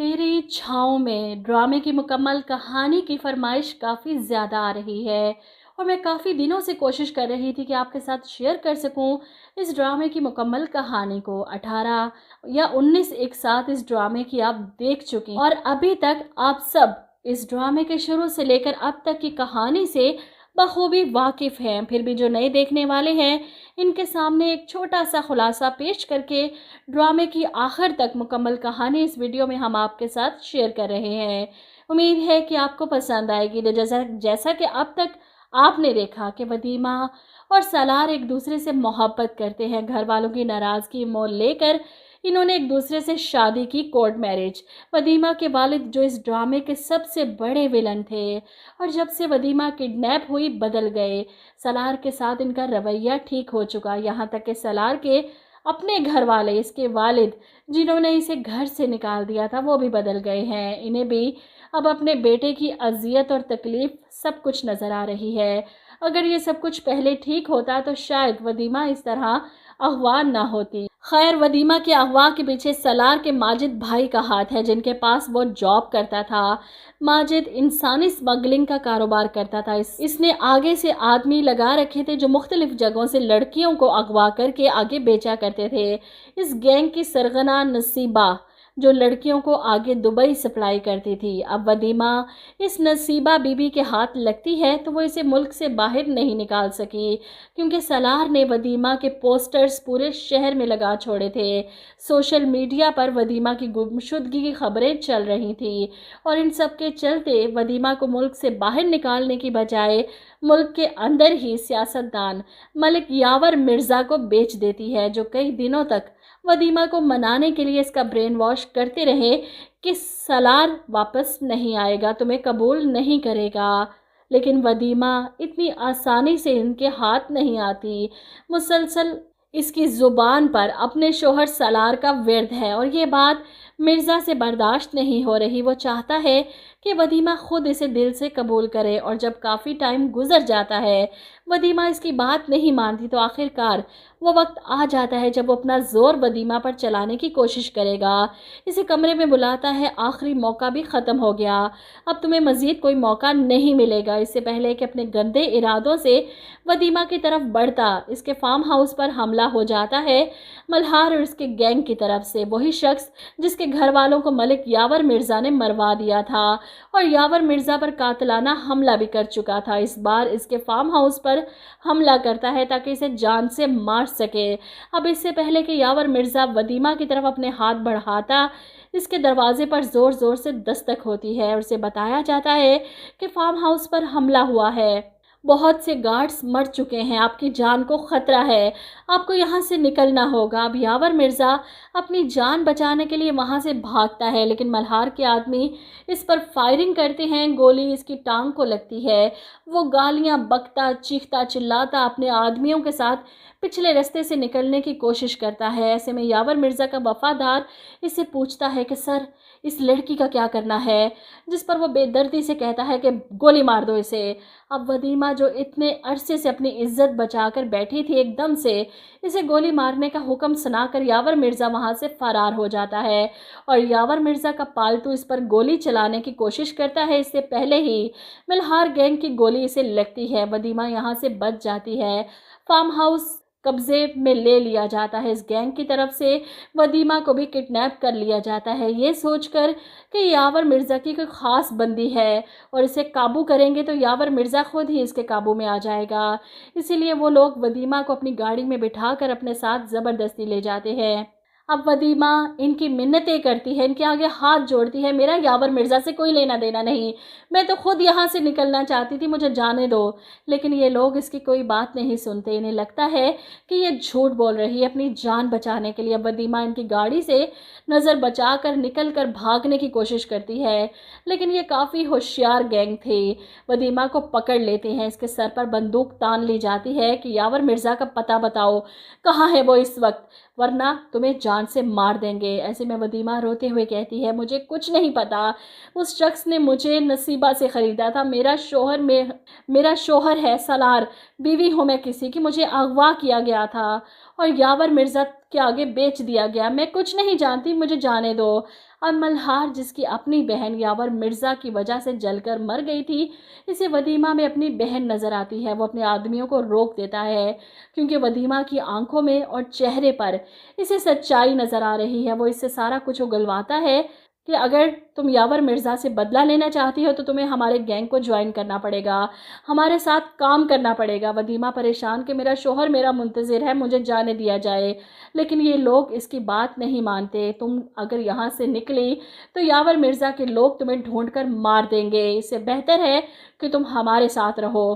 तेरी छाँव में ड्रामे की मुकम्मल कहानी की फरमाइश काफ़ी ज़्यादा आ रही है और मैं काफ़ी दिनों से कोशिश कर रही थी कि आपके साथ शेयर कर सकूं इस ड्रामे की मुकम्मल कहानी को। 18 या 19 एक साथ इस ड्रामे की आप देख चुकी हैं और अभी तक आप सब इस ड्रामे के शुरू से लेकर अब तक की कहानी से बखूबी वाकिफ़ हैं। फिर भी जो नए देखने वाले हैं, इनके सामने एक छोटा सा खुलासा पेश करके ड्रामे की आखिर तक मुकम्मल कहानी इस वीडियो में हम आपके साथ शेयर कर रहे हैं। उम्मीद है कि आपको पसंद आएगी। तो जैसा जैसा कि अब तक आपने देखा कि वदीमा और सलार एक दूसरे से मोहब्बत करते हैं। घर वालों की नाराज़गी मोल लेकर इन्होंने एक दूसरे से शादी की, कोर्ट मैरिज। वदीमा के वालिद जो इस ड्रामे के सबसे बड़े विलन थे और जब से वदीमा किडनैप हुई बदल गए। सलार के साथ इनका रवैया ठीक हो चुका, यहाँ तक कि सलार के अपने घर वाले, इसके वालिद जिन्होंने इसे घर से निकाल दिया था, वो भी बदल गए हैं। इन्हें भी अब अपने बेटे की अजियत और तकलीफ़ सब कुछ नज़र आ रही है। अगर ये सब कुछ पहले ठीक होता तो शायद वदीमा इस तरह अगवा ना होती। खैर, वदीमा के अगवा के पीछे सलार के माजिद भाई का हाथ है, जिनके पास वो जॉब करता था। माजिद इंसानी स्मगलिंग का कारोबार करता था। इसने आगे से आदमी लगा रखे थे जो मुख्तलिफ जगहों से लड़कियों को अगवा करके आगे बेचा करते थे। इस गैंग की सरगना नसीबा जो लड़कियों को आगे दुबई सप्लाई करती थी। अब वदीमा इस नसीबा बीबी के हाथ लगती है तो वो इसे मुल्क से बाहर नहीं निकाल सकी, क्योंकि सलार ने वदीमा के पोस्टर्स पूरे शहर में लगा छोड़े थे। सोशल मीडिया पर वदीमा की गुमशुदगी की खबरें चल रही थी और इन सब के चलते वदीमा को मुल्क से बाहर निकालने की बजाय मुल्क के अंदर ही सियासतदान मलिक यावर मिर्ज़ा को बेच देती है, जो कई दिनों तक वदीमा को मनाने के लिए इसका ब्रेन वॉश करते रहे कि सलार वापस नहीं आएगा, तुम्हें कबूल नहीं करेगा। लेकिन वदीमा इतनी आसानी से इनके हाथ नहीं आती। मुसलसल इसकी ज़ुबान पर अपने शोहर सलार का विर्द है और ये बात मिर्ज़ा से बर्दाश्त नहीं हो रही। वो चाहता है कि वदीमा खुद इसे दिल से कबूल करे और जब काफ़ी टाइम गुजर जाता है, वदीमा इसकी बात नहीं मानती, तो आखिरकार वो वक्त आ जाता है जब वो अपना ज़ोर वदीमा पर चलाने की कोशिश करेगा। इसे कमरे में बुलाता है, आखिरी मौका भी ख़त्म हो गया, अब तुम्हें मज़ीद कोई मौका नहीं मिलेगा। इससे पहले कि अपने गंदे इरादों से वदीमा की तरफ बढ़ता, इसके फार्म हाउस पर हमला हो जाता है मल्हार और इसके गैंग की तरफ से। वही शख्स जिसके घर वालों को मलिक यावर मिर्ज़ा ने मरवा दिया था और यावर मिर्ज़ा पर कातिलाना हमला भी कर चुका था। इस बार इसके फार्म हाउस पर हमला करता है ताकि इसे जान से मार सके। अब इससे पहले कि यावर मिर्ज़ा वदीमा की तरफ अपने हाथ बढ़ाता, इसके दरवाजे पर ज़ोर ज़ोर से दस्तक होती है और उसे बताया जाता है कि फार्म हाउस पर हमला हुआ है, बहुत से गार्ड्स मर चुके हैं, आपकी जान को ख़तरा है, आपको यहाँ से निकलना होगा। अब यावर मिर्ज़ा अपनी जान बचाने के लिए वहाँ से भागता है, लेकिन मल्हार के आदमी इस पर फायरिंग करते हैं। गोली इसकी टांग को लगती है। वो गालियाँ बकता, चीखता चिल्लाता अपने आदमियों के साथ पिछले रास्ते से निकलने की कोशिश करता है। ऐसे में यावर मिर्ज़ा का वफ़ादार इससे पूछता है कि सर, इस लड़की का क्या करना है, जिस पर वो बेदर्दी से कहता है कि गोली मार दो इसे। अब वदीमा जो इतने अरसे से अपनी इज्जत बचाकर बैठी थी, एकदम से इसे गोली मारने का हुक्म सुनाकर यावर मिर्ज़ा वहाँ से फरार हो जाता है और यावर मिर्ज़ा का पालतू इस पर गोली चलाने की कोशिश करता है। इससे पहले ही मल्हार गैंग की गोली इसे लगती है। वदीमा यहाँ से बच जाती है। फार्म हाउस कब्जे में ले लिया जाता है। इस गैंग की तरफ से वदीमा को भी किडनैप कर लिया जाता है, ये सोचकर कि यावर मिर्ज़ा की कोई ख़ास बंदी है और इसे काबू करेंगे तो यावर मिर्ज़ा खुद ही इसके काबू में आ जाएगा। इसीलिए वो लोग वदीमा को अपनी गाड़ी में बिठाकर अपने साथ ज़बरदस्ती ले जाते हैं। अब वदीमा इनकी मिन्नतें करती है, इनके आगे हाथ जोड़ती है, मेरा यावर मिर्ज़ा से कोई लेना देना नहीं, मैं तो खुद यहाँ से निकलना चाहती थी, मुझे जाने दो। लेकिन ये लोग इसकी कोई बात नहीं सुनते। इन्हें लगता है कि ये झूठ बोल रही है अपनी जान बचाने के लिए। वदीमा इनकी गाड़ी से नज़र बचाकर निकल कर भागने की कोशिश करती है, लेकिन ये काफ़ी होशियार गैंग थी। वदीमा को पकड़ लेते हैं, इसके सर पर बंदूक तान ली जाती है कि यावर मिर्ज़ा का पता बताओ, कहाँ है वो इस वक्त, वरना तुम्हें जान से मार देंगे। ऐसे में वदीमा रोते हुए कहती है, मुझे कुछ नहीं पता, उस शख्स ने मुझे नसीबा से ख़रीदा था, मेरा शोहर है सलार, बीवी हूँ मैं किसी की, मुझे अगवा किया गया था और यावर मिर्ज़ा के आगे बेच दिया गया, मैं कुछ नहीं जानती, मुझे जाने दो। اور ملہار جس کی اپنی بہن یاور مرزا کی وجہ سے جل کر مر گئی تھی، اسے ودیمہ میں اپنی بہن نظر آتی ہے۔ وہ اپنے آدمیوں کو روک دیتا ہے کیونکہ ودیمہ کی آنکھوں میں اور چہرے پر اسے سچائی نظر آ رہی ہے۔ وہ اس سے سارا کچھ اگلواتا ہے کہ اگر تم یاور مرزا سے بدلہ لینا چاہتی ہو تو تمہیں ہمارے گینگ کو جوائن کرنا پڑے گا، ہمارے ساتھ کام کرنا پڑے گا۔ ودیمہ پریشان کہ میرا شوہر میرا منتظر ہے، مجھے جانے دیا جائے، لیکن یہ لوگ اس کی بات نہیں مانتے۔ تم اگر یہاں سے نکلی تو یاور مرزا کے لوگ تمہیں ڈھونڈ کر مار دیں گے، اس سے بہتر ہے کہ تم ہمارے ساتھ رہو۔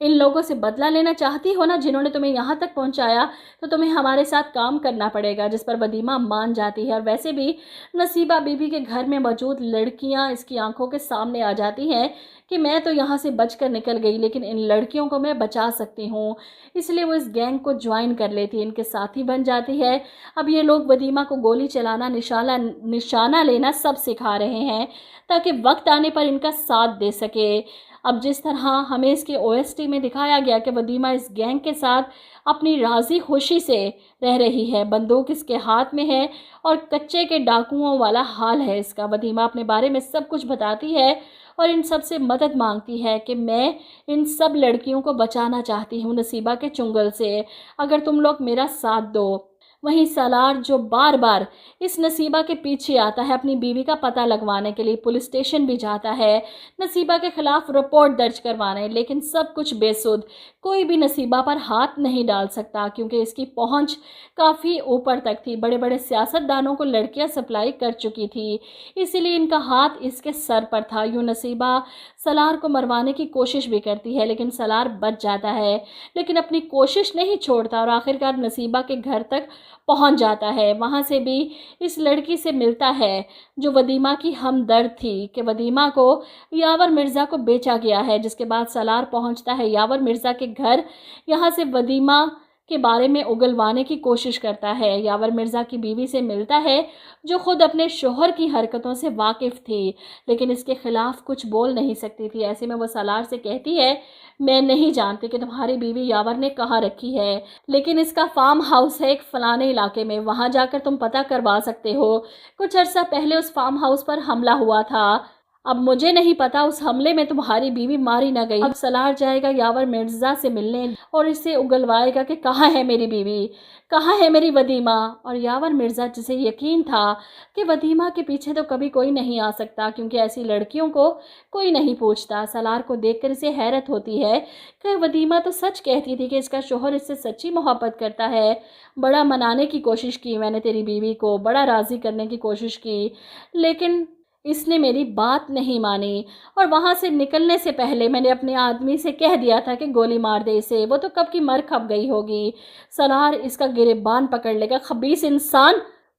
ان لوگوں سے بدلہ لینا چاہتی ہو نا جنہوں نے تمہیں یہاں تک پہنچایا، تو تمہیں ہمارے ساتھ کام کرنا پڑے گا، جس پر ودیمہ مان جاتی ہے۔ اور ویسے بھی نصیبہ بی بی کے گھر میں موجود لڑکیاں اس کی آنکھوں کے سامنے آ جاتی ہیں کہ میں تو یہاں سے بچ کر نکل گئی لیکن ان لڑکیوں کو میں بچا سکتی ہوں، اس لیے وہ اس گینگ کو جوائن کر لیتی، ان کے ساتھی بن جاتی ہے۔ اب یہ لوگ ودیمہ کو گولی چلانا، نشانہ لینا سب سکھا رہے ہیں تاکہ وقت آنے پر ان کا ساتھ دے سکے۔ اب جس طرح ہمیں اس کے OST میں دکھایا گیا کہ ودیمہ اس گینگ کے ساتھ اپنی راضی خوشی سے رہ رہی ہے، بندوق اس کے ہاتھ میں ہے اور کچے کے ڈاکوؤں والا حال ہے اس کا۔ ودیمہ اپنے بارے میں سب کچھ بتاتی ہے اور ان سب سے مدد مانگتی ہے کہ میں ان سب لڑکیوں کو بچانا چاہتی ہوں نصیبہ کے چنگل سے، اگر تم لوگ میرا ساتھ دو۔ وہیں سالار جو بار بار اس نصیبہ کے پیچھے آتا ہے اپنی بیوی کا پتہ لگوانے کے لیے، پولیس اسٹیشن بھی جاتا ہے نصیبہ کے خلاف رپورٹ درج کروانے، لیکن سب کچھ بے سود، کوئی بھی نصیبہ پر ہاتھ نہیں ڈال سکتا کیونکہ اس کی پہنچ کافی اوپر تک تھی۔ بڑے بڑے سیاستدانوں کو لڑکیاں سپلائی کر چکی تھی، اسی لیے ان کا ہاتھ اس کے سر پر تھا۔ یوں نصیبہ سالار کو مروانے کی کوشش بھی کرتی ہے لیکن سالار بچ جاتا ہے، لیکن اپنی کوشش نہیں چھوڑتا اور آخرکار نصیبہ کے گھر تک پہنچ جاتا ہے۔ وہاں سے بھی اس لڑکی سے ملتا ہے جو ودیمہ کی ہمدرد تھی کہ ودیمہ کو یاور مرزا کو بیچا گیا ہے، جس کے بعد سالار پہنچتا ہے یاور مرزا کے گھر، یہاں سے ودیمہ کے بارے میں اگلوانے کی کوشش کرتا ہے۔ یاور مرزا کی بیوی سے ملتا ہے جو خود اپنے شوہر کی حرکتوں سے واقف تھی لیکن اس کے خلاف کچھ بول نہیں سکتی تھی۔ ایسے میں وہ سالار سے کہتی ہے میں نہیں جانتی کہ تمہاری بیوی یاور نے کہاں رکھی ہے، لیکن اس کا فارم ہاؤس ہے ایک فلانے علاقے میں، وہاں جا کر تم پتہ کروا سکتے ہو۔ کچھ عرصہ پہلے اس فارم ہاؤس پر حملہ ہوا تھا، اب مجھے نہیں پتا اس حملے میں تمہاری بیوی ماری نہ گئی۔ اب سالار جائے گا یاور مرزا سے ملنے اور اسے اگلوائے گا کہ کہاں ہے میری بیوی، کہاں ہے میری ودیمہ۔ اور یاور مرزا جسے یقین تھا کہ ودیمہ کے پیچھے تو کبھی کوئی نہیں آ سکتا کیونکہ ایسی لڑکیوں کو کوئی نہیں پوچھتا، سالار کو دیکھ کر اسے حیرت ہوتی ہے کہ ودیمہ تو سچ کہتی تھی کہ اس کا شوہر اس سے سچی محبت کرتا ہے۔ بڑا منانے کی کوشش کی میں نے تیری بیوی کو، بڑا راضی کرنے کی کوشش کی لیکن اس نے میری بات نہیں مانی، اور وہاں سے نکلنے سے پہلے میں نے اپنے آدمی سے کہہ دیا تھا کہ گولی مار دے اسے، وہ تو کب کی مر کھپ گئی ہوگی۔ سالار اس کا گریبان پکڑ لے گا، خبیث انسان،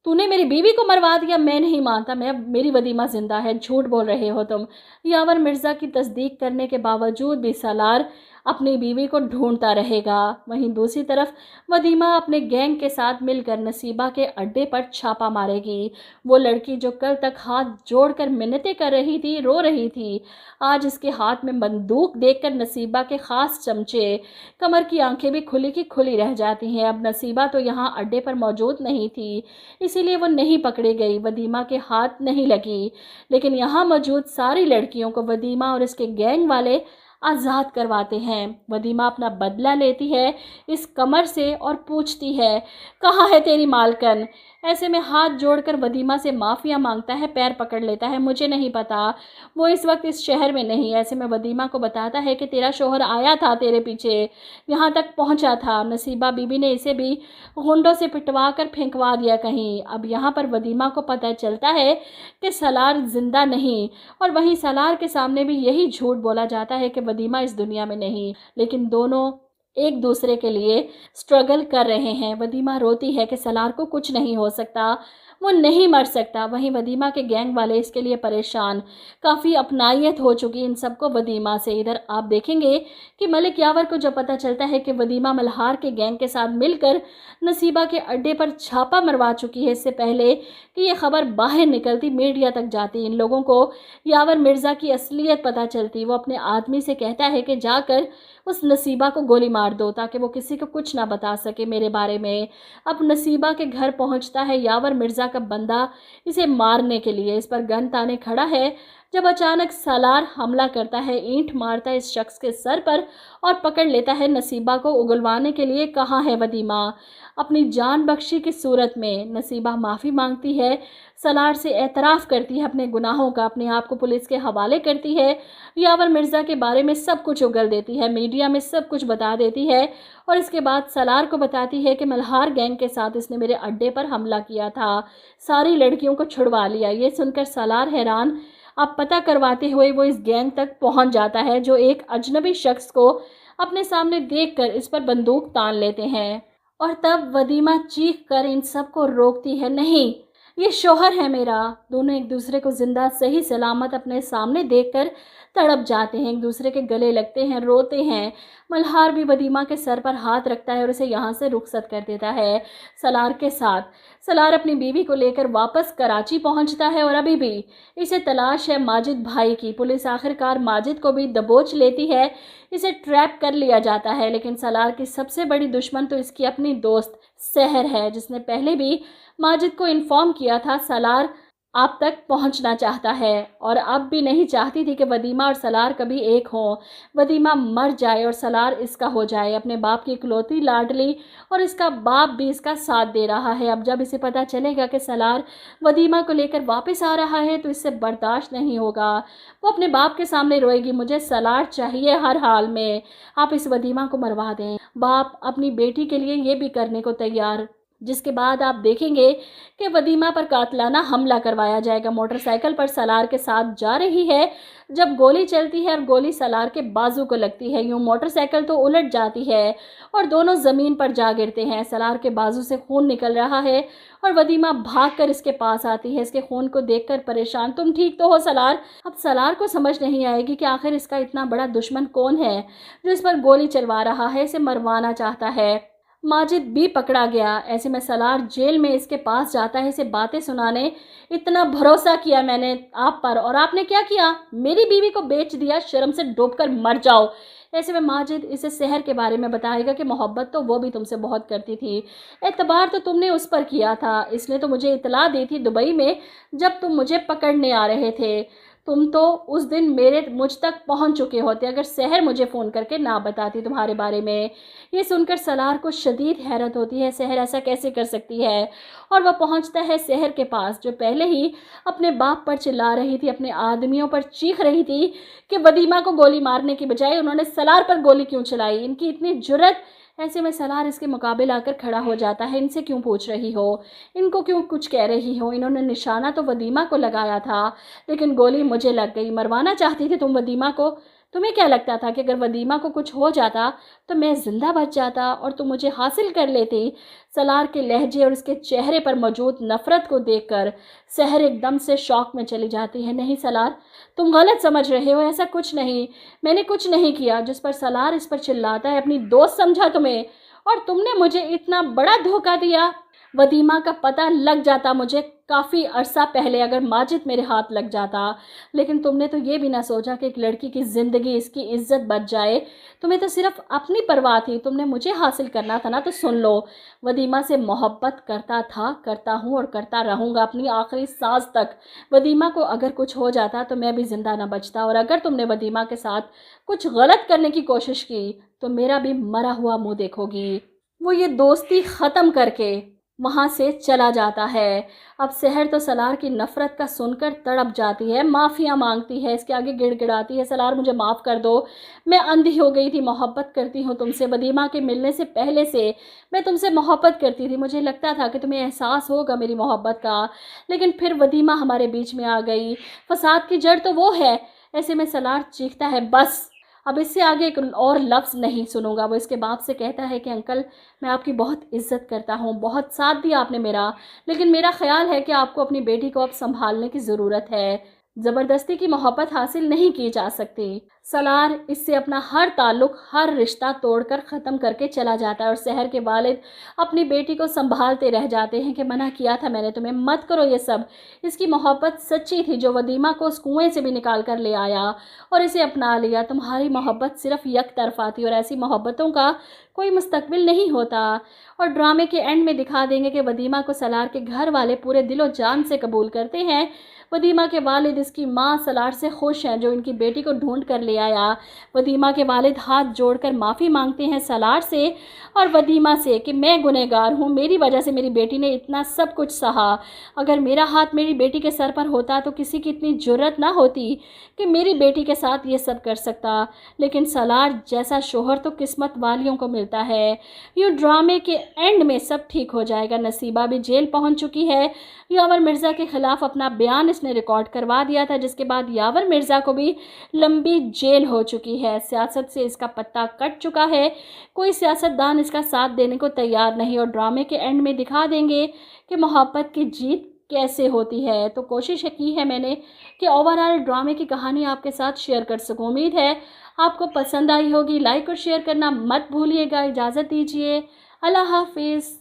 تو نے میری بیوی کو مروا دیا، میں نہیں مانتا، میری ودیمہ زندہ ہے، جھوٹ بول رہے ہو تم۔ یاور مرزا کی تصدیق کرنے کے باوجود بھی سالار اپنی بیوی کو ڈھونڈتا رہے گا۔ وہیں دوسری طرف ودیمہ اپنے گینگ کے ساتھ مل کر نصیبہ کے اڈے پر چھاپا مارے گی۔ وہ لڑکی جو کل تک ہاتھ جوڑ کر منتیں کر رہی تھی، رو رہی تھی، آج اس کے ہاتھ میں بندوق دیکھ کر نصیبہ کے خاص چمچے، کمر کی آنکھیں بھی کھلی کی کھلی رہ جاتی ہیں۔ اب نصیبہ تو یہاں اڈے پر موجود نہیں تھی، اسی لیے وہ نہیں پکڑی گئی، ودیمہ کے ہاتھ نہیں لگی، لیکن یہاں موجود ساری لڑکیوں کو ودیمہ اور اس کے گینگ والے آزاد کرواتے ہیں۔ ودیمہ اپنا بدلہ لیتی ہے اس کمر سے اور پوچھتی ہے کہاں ہے تیری مالکن۔ ایسے میں ہاتھ جوڑ کر ودیمہ سے معافیا مانگتا ہے، پیر پکڑ لیتا ہے، مجھے نہیں پتا، وہ اس وقت اس شہر میں نہیں۔ ایسے میں ودیمہ کو بتاتا ہے کہ تیرا شوہر آیا تھا تیرے پیچھے، یہاں تک پہنچا تھا، نصیبہ بی بی نے اسے بھی غنڈوں سے پٹوا کر پھینکوا دیا کہیں۔ اب یہاں پر ودیمہ کو پتہ چلتا ہے کہ سالار زندہ نہیں، اور وہیں سالار کے سامنے بھی یہی جھوٹ بولا جاتا ہے کہ ودیمہ اس دنیا میں نہیں، لیکن دونوں ایک دوسرے کے لیے سٹرگل کر رہے ہیں۔ ودیمہ روتی ہے کہ سالار کو کچھ نہیں ہو سکتا، وہ نہیں مر سکتا۔ وہیں ودیمہ کے گینگ والے اس کے لیے پریشان، کافی اپنائیت ہو چکی ان سب کو ودیمہ سے۔ ادھر آپ دیکھیں گے کہ ملک یاور کو جو پتہ چلتا ہے کہ ودیمہ ملہار کے گینگ کے ساتھ مل کر نصیبہ کے اڈے پر چھاپا مروا چکی ہے، اس سے پہلے کہ یہ خبر باہر نکلتی، میڈیا تک جاتی، ان لوگوں کو یاور مرزا کی اصلیت پتہ چلتی، وہ اپنے آدمی سے کہتا ہے کہ جا کر उस नसीबा को गोली मार दो ताकि वो किसी को कुछ ना बता सके मेरे बारे में। अब नसीबा के घर पहुंचता है यावर मिर्ज़ा का बंदा इसे मारने के लिए, इस पर गन ताने खड़ा है जब अचानक सालार हमला करता है, ईंट मारता है इस शख्स के सर पर और पकड़ लेता है नसीबा को उगलवाने के लिए। कहाँ है वदीमा? अपनी जान बख्शी की सूरत में नसीबा माफ़ी मांगती है, सलार से एतराफ़ करती है अपने गुनाहों का, अपने आप को पुलिस के हवाले करती है, यावर मिर्ज़ा के बारे में सब कुछ उगल देती है, मीडिया में सब कुछ बता देती है और इसके बाद सलार को बताती है कि मल्हार गैंग के साथ इसने मेरे अड्डे पर हमला किया था, सारी लड़कियों को छुड़वा लिया। ये सुनकर सलार हैरान। अब पता करवाते हुए वो इस गैंग तक पहुंच जाता है जो एक अजनबी शख्स को अपने सामने देखकर इस पर बंदूक तान लेते हैं और तब वदीमा चीख कर इन सबको रोकती है, नहीं ये शौहर है मेरा। दोनों एक दूसरे को जिंदा सही सलामत अपने सामने देखकर तड़प जाते हैं, एक दूसरे के गले लगते हैं, रोते हैं। मल्हार भी वदीमा के सर पर हाथ रखता है और उसे यहाँ से रुखसत कर देता है सलार के साथ। सलार अपनी बीवी को लेकर वापस कराची पहुँचता है और अभी भी इसे तलाश है माजिद भाई की। पुलिस आखिरकार माजिद को भी दबोच लेती है, इसे ट्रैप कर लिया जाता है। लेकिन सलार की सबसे बड़ी दुश्मन तो इसकी अपनी दोस्त सहर है, जिसने पहले भी माजिद को इन्फॉर्म किया था सलार आप तक पहुंचना चाहता है और अब भी नहीं चाहती थी कि वदीमा और सलार कभी एक हों। वदीमा मर जाए और सलार इसका हो जाए, अपने बाप की इकलौती लाडली, और इसका बाप भी इसका साथ दे रहा है। अब जब इसे पता चलेगा कि सलार वदीमा को लेकर वापस आ रहा है तो इससे बर्दाश्त नहीं होगा। वो अपने बाप के सामने रोएगी, मुझे सलार चाहिए हर हाल में, आप इस वदीमा को मरवा दें। बाप अपनी बेटी के लिए ये भी करने को तैयार, जिसके बाद आप देखेंगे कि वदीमा पर कातलाना हमला करवाया जाएगा। मोटरसाइकिल पर सलार के साथ जा रही है जब गोली चलती है और गोली सलार के बाजू को लगती है। यूं मोटरसाइकिल तो उलट जाती है और दोनों ज़मीन पर जा गिरते हैं। सलार के बाजू से खून निकल रहा है और वदीमा भागकर इसके पास आती है, इसके खून को देखकर परेशान। तुम ठीक तो हो सलार? अब सलार को समझ नहीं आएगी कि आखिर इसका इतना बड़ा दुश्मन कौन है जो इस पर गोली चलवा रहा है, इसे मरवाना चाहता है। माजिद भी पकड़ा गया। ऐसे में सलार जेल में इसके पास जाता है, इसे बातें सुनाने। इतना भरोसा किया मैंने आप पर और आपने क्या किया? मेरी बीवी को बेच दिया, शर्म से डूबकर मर जाओ। ऐसे में माजिद इसे सहर के बारे में बताएगा कि मोहब्बत तो वो भी तुमसे बहुत करती थी, एतबार तो तुमने उस पर किया था, इसने तो मुझे इतला दी थी दुबई में जब तुम मुझे पकड़ने आ रहे थे। तुम तो उस दिन मुझ तक पहुंच चुके होते अगर सहर मुझे फ़ोन करके ना बताती तुम्हारे बारे में। ये सुनकर सलार को शदीद हैरत होती है, सहर ऐसा कैसे कर सकती है? और वह पहुंचता है सहर के पास जो पहले ही अपने बाप पर चिल्ला रही थी, अपने आदमियों पर चीख रही थी कि वदीमा को गोली मारने की बजाय उन्होंने सलार पर गोली क्यों चलाई, इनकी इतनी जुर्रत। ऐसे में सलार इसके मुकाबले आकर खड़ा हो जाता है, इनसे क्यों पूछ रही हो, इनको क्यों कुछ कह रही हो? इन्होंने निशाना तो वदीमा को लगाया था लेकिन गोली मुझे लग गई। मरवाना चाहती थी तुम वदीमा को? तुम्हें क्या लगता था कि अगर वदीमा को कुछ हो जाता तो मैं ज़िंदा बच जाता और तुम मुझे हासिल कर लेती? सलार के लहजे और उसके चेहरे पर मौजूद नफ़रत को देखकर सहर एकदम से शौक में चली जाती है। नहीं सलार, तुम गलत समझ रहे हो, ऐसा कुछ नहीं, मैंने कुछ नहीं किया। जिस पर सलार इस पर चिल्लाता है, अपनी दोस्त समझा तुम्हें और तुमने मुझे इतना बड़ा धोखा दिया। वदीमा का पता लग जाता मुझे काफ़ी अरसा पहले अगर माजिद मेरे हाथ लग जाता, लेकिन तुमने तो ये भी ना सोचा कि एक लड़की की ज़िंदगी, इसकी इज्जत बच जाए। तुम्हें तो सिर्फ अपनी परवाह थी, तुमने मुझे हासिल करना था ना। तो सुन लो, वदीमा से मोहब्बत करता था, करता हूँ और करता रहूँगा अपनी आखिरी सांस तक। वदीमा को अगर कुछ हो जाता तो मैं भी ज़िंदा ना बचता, और अगर तुमने वदीमा के साथ कुछ गलत करने की कोशिश की तो मेरा भी मरा हुआ मुँह देखोगी। वो ये दोस्ती ख़त्म करके वहाँ से चला जाता है। अब सहर तो सलार की नफ़रत का सुनकर तड़प जाती है, माफ़िया मांगती है, इसके आगे गिड़गिड़ाती है, सलार मुझे माफ़ कर दो, मैं अंधी हो गई थी, मोहब्बत करती हूँ तुमसे। वदीमा के मिलने से पहले से मैं तुमसे मोहब्बत करती थी, मुझे लगता था कि तुम्हें एहसास होगा मेरी मोहब्बत का, लेकिन फिर वदीमा हमारे बीच में आ गई, फसाद की जड़ तो वो है। ऐसे में सलार चीखता है, बस अब इससे आगे एक और लफ्ज़ नहीं सुनूंगा। वो इसके बाप से कहता है कि अंकल, मैं आपकी बहुत इज़्ज़त करता हूँ, बहुत साथ दिया आपने मेरा, लेकिन मेरा ख्याल है कि आपको अपनी बेटी को अब संभालने की ज़रूरत है। ज़बरदस्ती की मोहब्बत हासिल नहीं की जा सकती। सलार इससे अपना हर ताल्लुक़, हर रिश्ता तोड़कर ख़त्म करके चला जाता है और शहर के वालिद अपनी बेटी को संभालते रह जाते हैं कि मना किया था मैंने तुम्हें, मत करो ये सब। इसकी मोहब्बत सच्ची थी जो वदीमा को उस कुएं से भी निकाल कर ले आया और इसे अपना लिया। तुम्हारी मोहब्बत सिर्फ एक तरफा थी और ऐसी मोहब्बतों का कोई मुस्तकबिल नहीं होता। और ड्रामे के एंड में दिखा देंगे कि वदीमा को सलार के घर वाले पूरे दिलो जान से कबूल करते हैं। वदीमा के वालिद, इसकी माँ सलार से खुश हैं जो इनकी बेटी को ढूंढ कर ले आया। वदीमा के वालिद हाथ जोड़कर माफ़ी मांगते हैं सलार से और वदीमा से कि मैं गुनहगार हूँ, मेरी वजह से मेरी बेटी ने इतना सब कुछ सहा। अगर मेरा हाथ मेरी बेटी के सर पर होता तो किसी की इतनी जुर्रत ना होती कि मेरी बेटी के साथ ये सब कर सकता। लेकिन सलार जैसा शोहर तो किस्मत वालियों को मिलता है। यूँ ड्रामे के एंड में सब ठीक हो जाएगा। नसीबा भी जेल पहुंच चुकी है। यावर मिर्ज़ा के ख़िलाफ़ अपना बयान इसने रिकॉर्ड करवा दिया था, जिसके बाद यावर मिर्ज़ा को भी लंबी जेल हो चुकी है। सियासत से इसका पत्ता कट चुका है। कोई सियासतदान इसका साथ देने को तैयार नहीं और ड्रामे के एंड में दिखा देंगे कि मोहब्बत की जीत कैसे होती है। तो कोशिश की है मैंने कि ओवरऑल ड्रामे की कहानी आपके साथ शेयर कर सकूं। उम्मीद है आपको पसंद आई होगी। लाइक और शेयर करना मत भूलिएगा। इजाज़त दीजिए। अल्लाह हाफिज़।